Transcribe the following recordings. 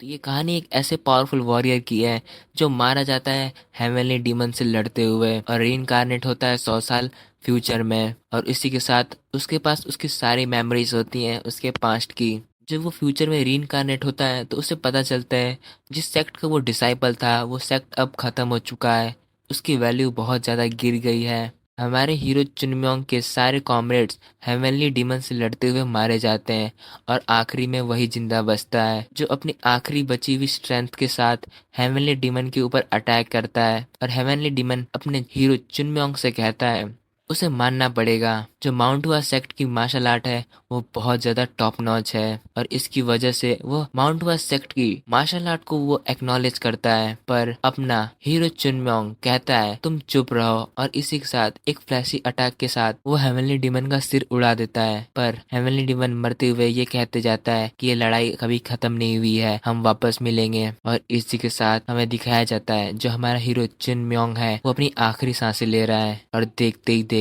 तो ये कहानी एक ऐसे पावरफुल वॉरियर की है जो मारा जाता है हेवनली डीमन से लड़ते हुए और रीइंकार्नेट होता है 100 साल फ्यूचर में। और इसी के साथ उसके पास उसकी सारी मेमोरीज होती हैं उसके पास्ट की। जब वो फ्यूचर में रीइंकार्नेट होता है तो उसे पता चलता है जिस सेक्ट का वो डिसाइपल था वो सेक्ट अब खत्म हो चुका है। उसकी वैल्यू बहुत ज़्यादा गिर गई है। हमारे हीरो चुनम्योंग के सारे कॉमरेड्स हेवनली डीमन से लड़ते हुए मारे जाते हैं और आखिरी में वही जिंदा बचता है जो अपनी आखिरी बची हुई स्ट्रेंथ के साथ हेवनली डीमन के ऊपर अटैक करता है। और हेवनली डीमन अपने हीरो चुनम्योंग से कहता है उसे मानना पड़ेगा जो माउंट हुआ सेक्ट की मार्शल आर्ट है वो बहुत ज़्यादा टॉप नॉच है और इसकी वजह से वो माउंट हुआ सेक्ट की मार्शल आर्ट को वो एक्नॉलेज करता है। पर अपना हीरो चुनम्योंग कहता है तुम चुप रहो और इसी के साथ एक फ्लैशी अटैक के साथ वो हेवनली डीमन का सिर उड़ा देता है। पर हेवनली डीमन मरते हुए ये कहते जाता है कि ये लड़ाई कभी खत्म नहीं हुई है, हम वापस मिलेंगे। और इसी के साथ हमें दिखाया जाता है जो हमारा हीरो चुनम्योंग है वो अपनी आखिरी सांसें ले रहा है और देखते ही देखते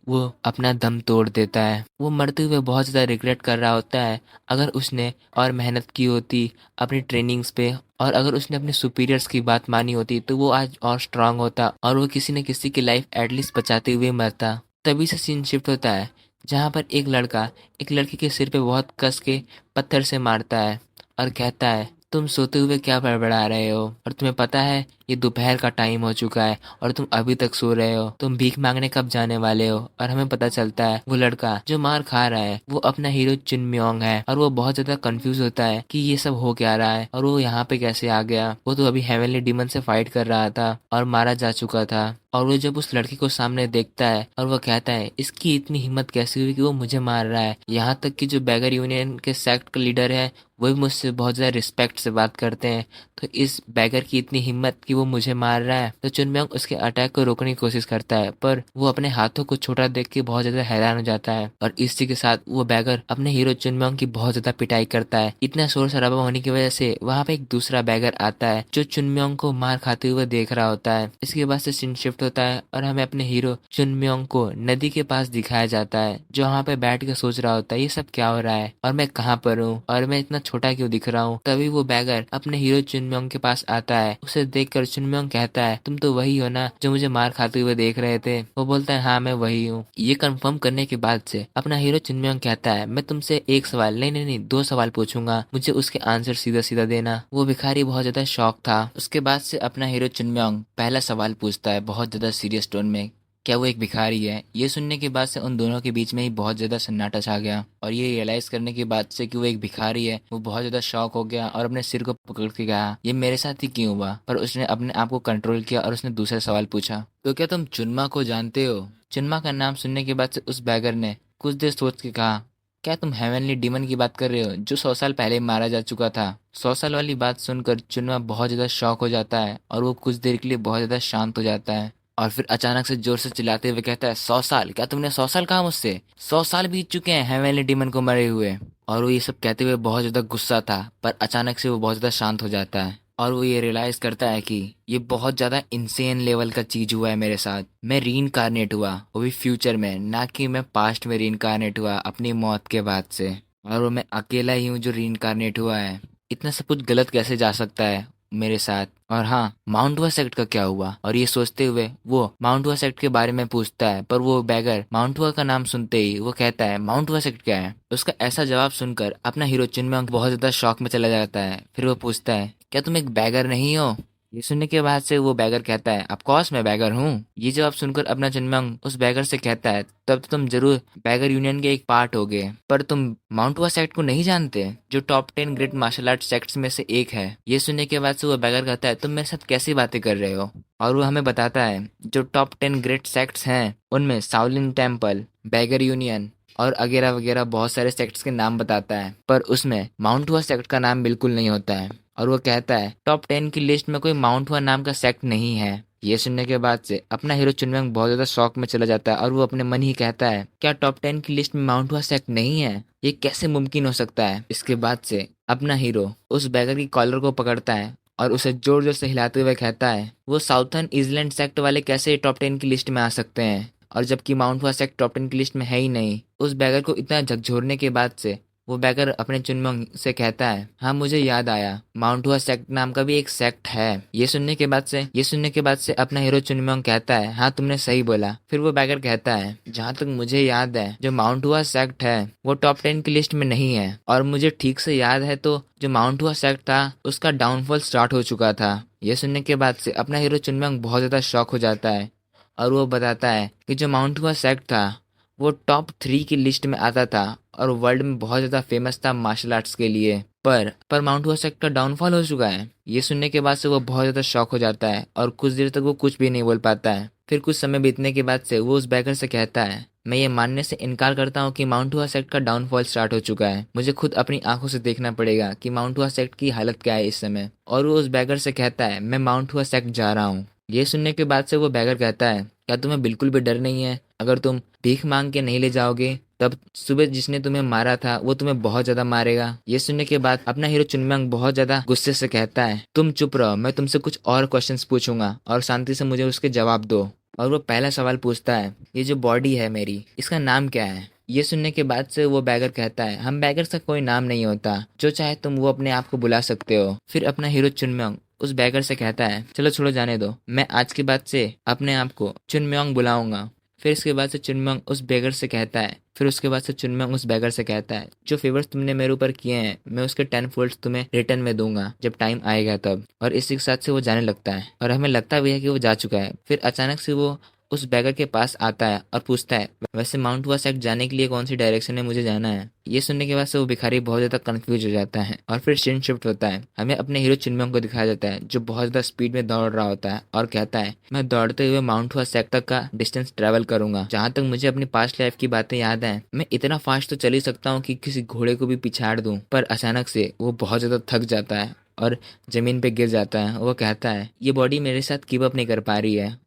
वो अपना दम तोड़ देता है। वो मरते हुए बहुत ज़्यादा रिग्रेट कर रहा होता है। अगर उसने और मेहनत की होती अपनी ट्रेनिंग्स पे और अगर उसने अपने सुपीरियर्स की बात मानी होती तो वो आज और स्ट्रांग होता और वो किसी न किसी की लाइफ एटलीस्ट बचाते हुए मरता। तभी से सीन शिफ्ट होता है जहाँ पर एक लड़का एक लड़की के सिर पे बहुत कस के पत्थर से मारता है और कहता है तुम सोते हुए क्या बड़बड़ा रहे हो और तुम्हें पता है ये दोपहर का टाइम हो चुका है और तुम अभी तक सो रहे हो, तुम भीख मांगने कब जाने वाले हो। और हमें पता चलता है वो लड़का जो मार खा रहा है वो अपना हीरो चुनम्योंग है और वो बहुत ज्यादा कंफ्यूज होता है कि ये सब हो क्या रहा है और वो यहाँ पे कैसे आ गया। वो तो अभी हेवनली डीमन से फाइट कर रहा था और मारा जा चुका था। और वो जब उस लड़की को सामने देखता है और वो कहता है इसकी इतनी हिम्मत कैसे हुई कि वो मुझे मार रहा है। यहाँ तक कि जो बैगर यूनियन के सेक्ट का लीडर है वो भी मुझसे बहुत ज़्यादा रिस्पेक्ट से बात करते हैं। तो इस बैगर की इतनी हिम्मत कि वो मुझे मार रहा है। तो चुनम्योंग उसके अटैक को रोकने की कोशिश करता है पर वो अपने हाथों को छोटा देख के बहुत ज़्यादा हैरान हो जाता है। और इसी के साथ वो बैगर अपने हीरो चुनम्योंग की बहुत ज़्यादा पिटाई करता है। इतना शोर शराबा होने की वजह से वहाँ पे एक दूसरा बैगर आता है जो चुनम्योंग को मार खाते हुए देख रहा होता है। इसके बाद से सीन शिफ्ट होता है और हमें अपने हीरो चुनम्योंग को नदी के पास दिखाया जाता है जो वहाँ पे बैठ के सोच रहा होता है ये सब क्या हो रहा है और मैं कहाँ पर हूँ और मैं इतना छोटा क्यों दिख रहा हूँ। तभी वो बैगर अपने हीरो चुनम्योंग के पास आता है। उसे देखकर चुनम्योंग कहता है तुम तो वही हो ना जो मुझे मार खाते हुए देख रहे थे। वो बोलता है हाँ मैं वही हूँ। ये कंफर्म करने के बाद से अपना हीरो चुनम्योंग कहता है मैं तुमसे एक सवाल नहीं नहीं नहीं दो सवाल पूछूंगा, मुझे उसके आंसर सीधा सीधा देना। वो भिखारी बहुत ज्यादा शॉक था। उसके बाद से अपना हीरो चुनम्योंग पहला सवाल पूछता है बहुत ज्यादा सीरियस टोन में, क्या वो एक भिखारी है। ये सुनने के बाद से उन दोनों के बीच में ही बहुत ज़्यादा सन्नाटा छा गया और ये रियलाइज़ करने के बाद से कि वो एक भिखारी है वो बहुत ज़्यादा शॉक हो गया और अपने सिर को पकड़ के कहा ये मेरे साथ ही क्यों हुआ। पर उसने अपने आप को कंट्रोल किया और उसने दूसरा सवाल पूछा तो क्या तुम चुनमा को जानते हो। चुनमा का नाम सुनने के बाद से उस बैगर ने कुछ देर सोच के कहा क्या तुम हेवनली डीमन की बात कर रहे हो जो 100 साल पहले मारा जा चुका था। 100 साल वाली बात सुनकर चुनमा बहुत ज़्यादा शॉक हो जाता है और वो कुछ देर के लिए बहुत ज़्यादा शांत हो जाता है और फिर अचानक से जोर से चिल्लाते हुए कहता है 100 साल, क्या तुमने 100 साल कहा मुझसे। 100 साल बीत चुके हैं हेवनली डीमन को मरे हुए। और वो ये सब कहते हुए बहुत ज्यादा गुस्सा था पर अचानक से वो बहुत ज्यादा शांत हो जाता है और वो ये रियलाइज करता है कि ये बहुत ज्यादा इंसेन लेवल का चीज हुआ है मेरे साथ। मैं रीइंकार्नेट हुआ वो भी फ्यूचर में, ना कि मैं पास्ट में रीइंकार्नेट हुआ अपनी मौत के बाद से। और वो मैं अकेला ही हूँ जो रीइंकार्नेट हुआ है। इतना सब कुछ गलत कैसे जा सकता है मेरे साथ। और हाँ माउंट हुआ सेक्ट का क्या हुआ। और ये सोचते हुए वो माउंट हुआ सेक्ट के बारे में पूछता है पर वो बैगर माउंट हुआ का नाम सुनते ही वो कहता है माउंट हुआ सेक्ट क्या है। उसका ऐसा जवाब सुनकर अपना हीरो चिन्मय बहुत ज्यादा शॉक में चला जाता है। फिर वो पूछता है क्या तुम एक बैगर नहीं हो। ये सुनने के बाद से वो बैगर कहता है ऑफ कोर्स मैं बैगर हूँ। ये जवाब सुनकर अपना चिन्मय उस बैगर से कहता है तब तो तुम जरूर बैगर यूनियन के एक पार्ट हो गए, पर तुम माउंट हुआ सेक्ट को नहीं जानते जो top 10 great martial art sects में से एक है। ये सुनने के बाद से वो बैगर कहता है तुम मेरे साथ कैसी बातें कर रहे हो। और वो हमें बताता है जो टॉप 10 ग्रेट सेक्ट्स हैं उनमें साउलिन टेम्पल, बैगर यूनियन और वगैरह वगैरह बहुत सारे सेक्ट्स के नाम बताता है पर उसमें माउंट हुआ सेक्ट का नाम बिल्कुल नहीं होता है। और वो कहता है टॉप 10 की लिस्ट में कोई माउंट हुआ नाम का सेक्ट नहीं है। ये सुनने के बाद से अपना हीरो चुनवेंग बहुत ज्यादा शौक में चला जाता है और वो अपने मन ही कहता है क्या टॉप 10 की लिस्ट में माउंट हुआ सेक्ट नहीं है, ये कैसे मुमकिन हो सकता है। इसके बाद से अपना हीरो उस बैगर की कॉलर को पकड़ता है और उसे जोर जोर से हिलाते हुए कहता है वो साउथर्न ईजलैंड सेक्ट वाले कैसे टॉप 10 की लिस्ट में आ सकते हैं और जबकि माउंट हुआ सेक्ट टॉप 10 की लिस्ट में है ही नहीं। उस बैगर को इतना झकझोरने के बाद से वो बैकर अपने चुनमंग से कहता है, हाँ मुझे याद आया, माउंट हुआ सेक्ट नाम का भी एक सेक्ट है। ये सुनने के बाद से अपना हीरो चुनमंग कहता है, हाँ तुमने सही बोला। फिर वो बैकर कहता है, जहाँ तक मुझे याद है जो माउंट हुआ सेक्ट है वो टॉप 10 की लिस्ट में नहीं है, और मुझे ठीक से याद है तो जो माउंट हुआ सेक्ट था उसका डाउनफॉल स्टार्ट हो चुका था। ये सुनने के बाद से अपना हीरो चुनमंग बहुत ज्यादा शॉक हो जाता है और वो बताता है कि जो माउंट हुआ सेक्ट था वो टॉप 3 की लिस्ट में आता था और वर्ल्ड में बहुत ज़्यादा फेमस था मार्शल आर्ट्स के लिए। पर माउंट हुआ सेक्ट का डाउनफॉल हो चुका है। ये सुनने के बाद से वो बहुत ज़्यादा शॉक हो जाता है और कुछ देर तक वो कुछ भी नहीं बोल पाता है। फिर कुछ समय बीतने के बाद से वो उस बैकर से कहता है, मैं ये मानने से इनकार करता हूँ कि माउंट हुआ सेक्ट का डाउनफॉल स्टार्ट हो चुका है। मुझे खुद अपनी आंखों से देखना पड़ेगा कि माउंट हुआ सेक्ट की हालत क्या है इस समय। और वो उस बैकर से कहता है, मैं माउंट हुआ सेक्ट जा रहा हूँ। ये सुनने के बाद से वो बैगर कहता है, क्या तुम्हें बिल्कुल भी डर नहीं है? अगर तुम भीख मांग के नहीं ले जाओगे तब सुबह जिसने तुम्हें मारा था वो तुम्हें बहुत ज्यादा मारेगा। ये सुनने के बाद अपना हीरो चुनमंग बहुत ज्यादा गुस्से से कहता है, तुम चुप रहो, मैं तुमसे कुछ और क्वेश्चंस पूछूंगा और शांति से मुझे उसके जवाब दो। और वो पहला सवाल पूछता है, ये जो बॉडी है मेरी, इसका नाम क्या है? ये सुनने के बाद से वो बैगर कहता है, हम बैगर का कोई नाम नहीं होता, जो चाहे तुम वो अपने आप को बुला सकते हो। फिर अपना हीरो चुनमंग उस बैगर से कहता है, चलो छोड़ो जाने दो, मैं आज के बाद से अपने आप को चुनमंग बुलाऊंगा। फिर इसके बाद से चुनमंग उस बैगर से कहता है फिर उसके बाद से चुनमंग उस बैगर से कहता है, जो फेवर्स तुमने मेरे ऊपर किए हैं मैं उसके 10 फोल्ड्स तुम्हें रिटर्न में दूंगा जब टाइम आएगा तब। और इसी के साथ से वो जाने लगता है और हमें लगता भी है कि वो जा चुका है। फिर अचानक से वो उस बैगर के पास आता है और पूछता है, वैसे माउंट हुआ सेक्ट जाने के लिए कौन सी डायरेक्शन में मुझे जाना है? ये सुनने के बाद से वो भिखारी बहुत ज्यादा कंफ्यूज हो जाता है और फिर सीन शिफ्ट होता है। हमें अपने हीरो चुनमंग को दिखाया जाता है जो बहुत ज्यादा स्पीड में दौड़ रहा होता है और कहता है, मैं दौड़ते हुए माउंट हुआ सेक्ट तक का डिस्टेंस ट्रेवल करूंगा। जहां तक मुझे अपनी पास्ट लाइफ की बातें याद है मैं इतना फास्ट तो चल ही सकता हूँ कि किसी घोड़े को भी पिछाड़ दूं। पर अचानक से वो बहुत ज्यादा थक जाता है और जमीन पे गिर जाता है। वो कहता है, ये बॉडी मेरे साथ कीप अप नहीं कर पा रही है।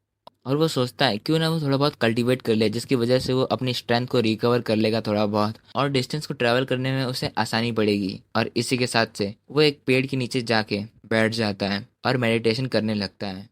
और वो सोचता है क्यों ना वो थोड़ा बहुत कल्टीवेट कर ले, जिसकी वजह से वो अपनी स्ट्रेंथ को रिकवर कर लेगा थोड़ा बहुत और डिस्टेंस को ट्रैवल करने में उसे आसानी पड़ेगी। और इसी के साथ से वो एक पेड़ के नीचे जाके बैठ जाता है और मेडिटेशन करने लगता है।